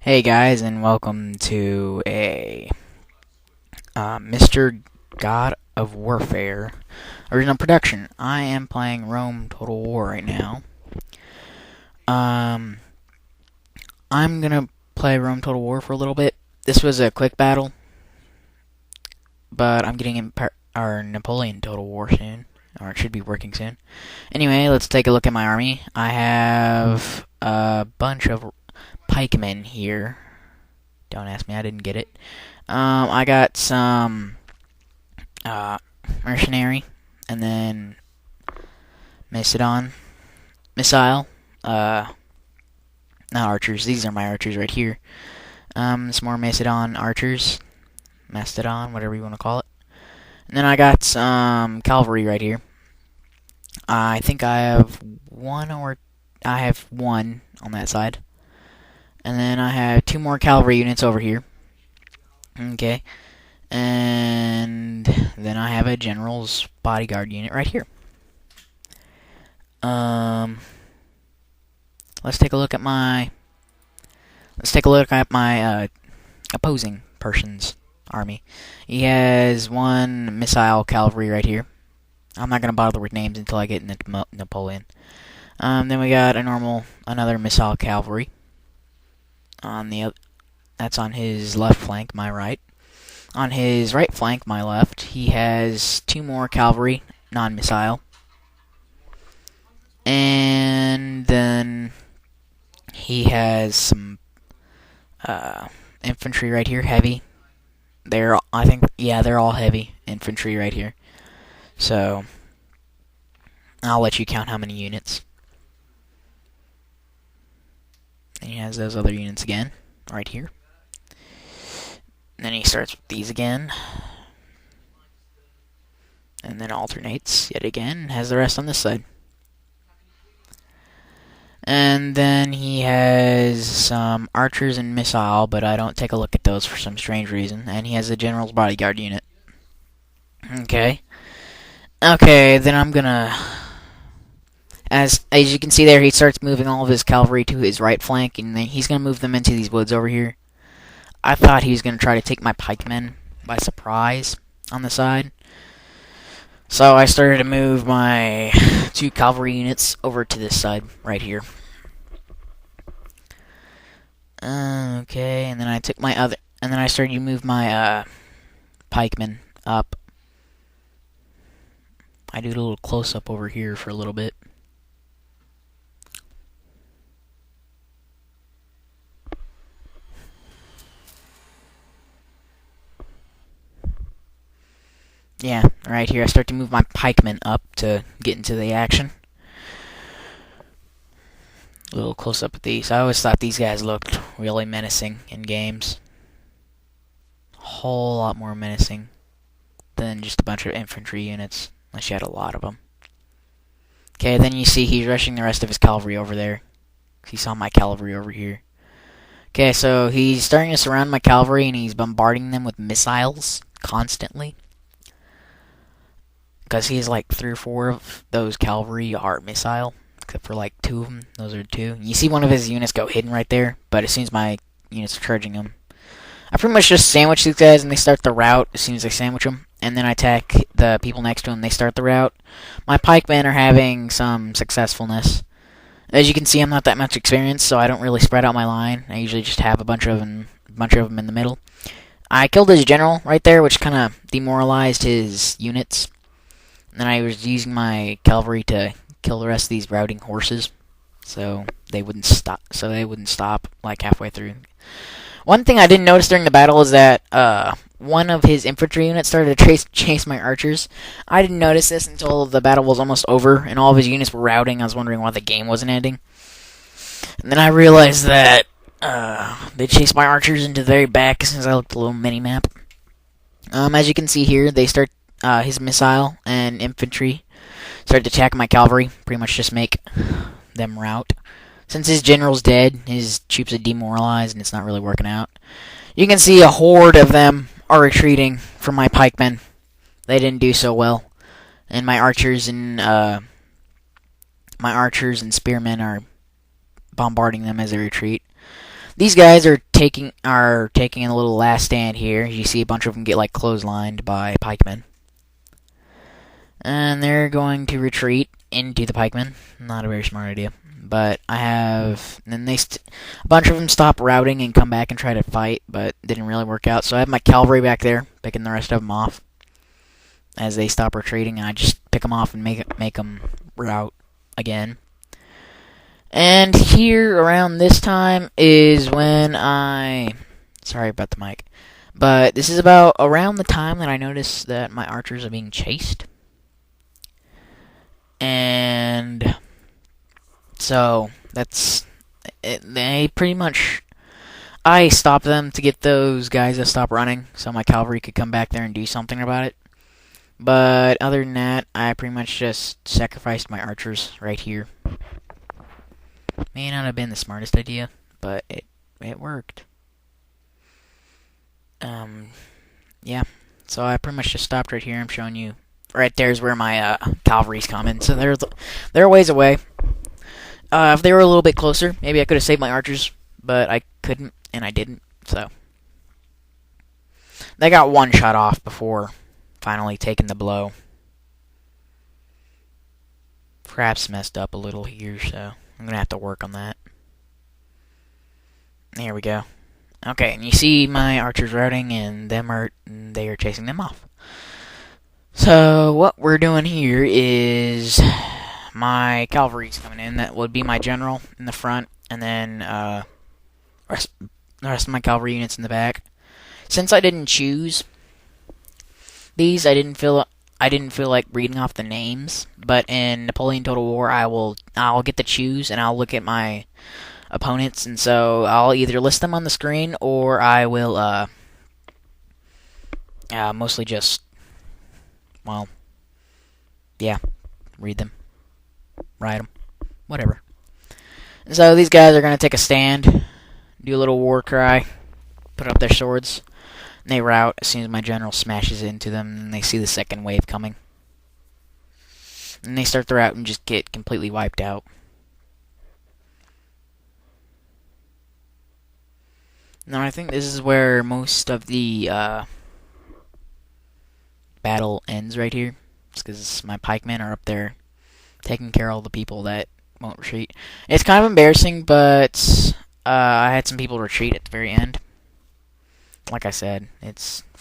Hey guys, and welcome to a Mr. God of Warfare original production. I am playing Rome Total War right now. I'm gonna play Rome Total War for a little bit. This was a quick battle, but I'm getting in our Napoleon Total War soon, or it should be working soon. Anyway, let's take a look at my army. I have a bunch of pikemen here. Don't ask me, I didn't get it. I got some mercenary, and then Macedon missile. Not archers. These are my archers right here. Some more Macedon archers, Mastodon, whatever you want to call it. And then I got some cavalry right here. I think I have one on that side. And then I have two more cavalry units over here. Okay. And then I have a general's bodyguard unit right here. Let's take a look at my opposing person's army. He has one missile cavalry right here. I'm not gonna bother with names until I get into Napoleon. Then we got another missile cavalry. That's on his left flank, my right. On his right flank, my left, he has two more cavalry, non-missile. And then he has some infantry right here, heavy. They're all heavy infantry right here. So I'll let you count how many units. And he has those other units again, right here. And then he starts with these again. And then alternates yet again, and has the rest on this side. And then he has some archers and missile, but I don't take a look at those for some strange reason. And he has a general's bodyguard unit. Okay, then I'm gonna... As you can see there, he starts moving all of his cavalry to his right flank, and then he's going to move them into these woods over here. I thought he was going to try to take my pikemen by surprise on the side. So I started to move my two cavalry units over to this side right here. Okay, and then I took and then I started to move my pikemen up. I do a little close-up over here for a little bit. Yeah, right here I start to move my pikemen up to get into the action. A little close up at these. I always thought these guys looked really menacing in games. A whole lot more menacing than just a bunch of infantry units, unless you had a lot of them. Okay, then you see he's rushing the rest of his cavalry over there. He saw my cavalry over here. Okay, so he's starting to surround my cavalry, and he's bombarding them with missiles constantly. Because he's like 3 or 4 of those cavalry are missile, except for like 2 of them. Those are 2. You see one of his units go hidden right there, but as soon as my units are charging him, I pretty much just sandwich these guys, and they start the rout as soon as I sandwich them. And then I attack the people next to him, they start the rout. My pikemen are having some successfulness. As you can see, I'm not that much experienced, so I don't really spread out my line. I usually just have a bunch of them in the middle. I killed his general right there, which kind of demoralized his units. And then I was using my cavalry to kill the rest of these routing horses, so they wouldn't stop like halfway through. One thing I didn't notice during the battle is that one of his infantry units started to chase my archers. I didn't notice this until the battle was almost over and all of his units were routing. I was wondering why the game wasn't ending. And then I realized that they chased my archers into the very back as soon as I looked at the little mini-map. As you can see here, they start his missile and infantry started to attack my cavalry, pretty much just make them rout. Since his general's dead, his troops are demoralized, and it's not really working out. You can see a horde of them are retreating from my pikemen. They didn't do so well, and my archers and spearmen are bombarding them as they retreat. These guys are taking a little last stand here. You see a bunch of them get like clotheslined by pikemen, and they're going to retreat into the pikemen. Not a very smart idea, but I have. And then a bunch of them stop routing and come back and try to fight, but didn't really work out. So I have my cavalry back there picking the rest of them off as they stop retreating. And I just pick them off and make them rout again. And here around this time is when sorry about the mic, but this is about around the time that I notice that my archers are being chased. And so that's it. They pretty much, I stopped them to get those guys to stop running so my cavalry could come back there and do something about it. But other than that, I pretty much just sacrificed my archers right here. May not have been the smartest idea, but it worked. Yeah. So I pretty much just stopped right here. I'm showing you. Right there's where my cavalry's coming. So they're a ways away. If they were a little bit closer, maybe I could have saved my archers, but I couldn't, and I didn't. So they got one shot off before finally taking the blow. Perhaps messed up a little here, so I'm going to have to work on that. There we go. Okay, and you see my archers routing, and they are chasing them off. So what we're doing here is my cavalry's coming in. That would be my general in the front, and then the rest of my cavalry units in the back. Since I didn't choose these, I didn't feel like reading off the names, but in Napoleon Total War, I'll get to choose, and I'll look at my opponents, and so I'll either list them on the screen, or I will mostly just, well, yeah, read them, write them, whatever. And so these guys are going to take a stand, do a little war cry, put up their swords, and they rout as soon as my general smashes into them, and they see the second wave coming. And they start the rout and just get completely wiped out. Now I think this is where most of the battle ends right here. It's because my pikemen are up there taking care of all the people that won't retreat. It's kind of embarrassing, but I had some people retreat at the very end. Like I said, it's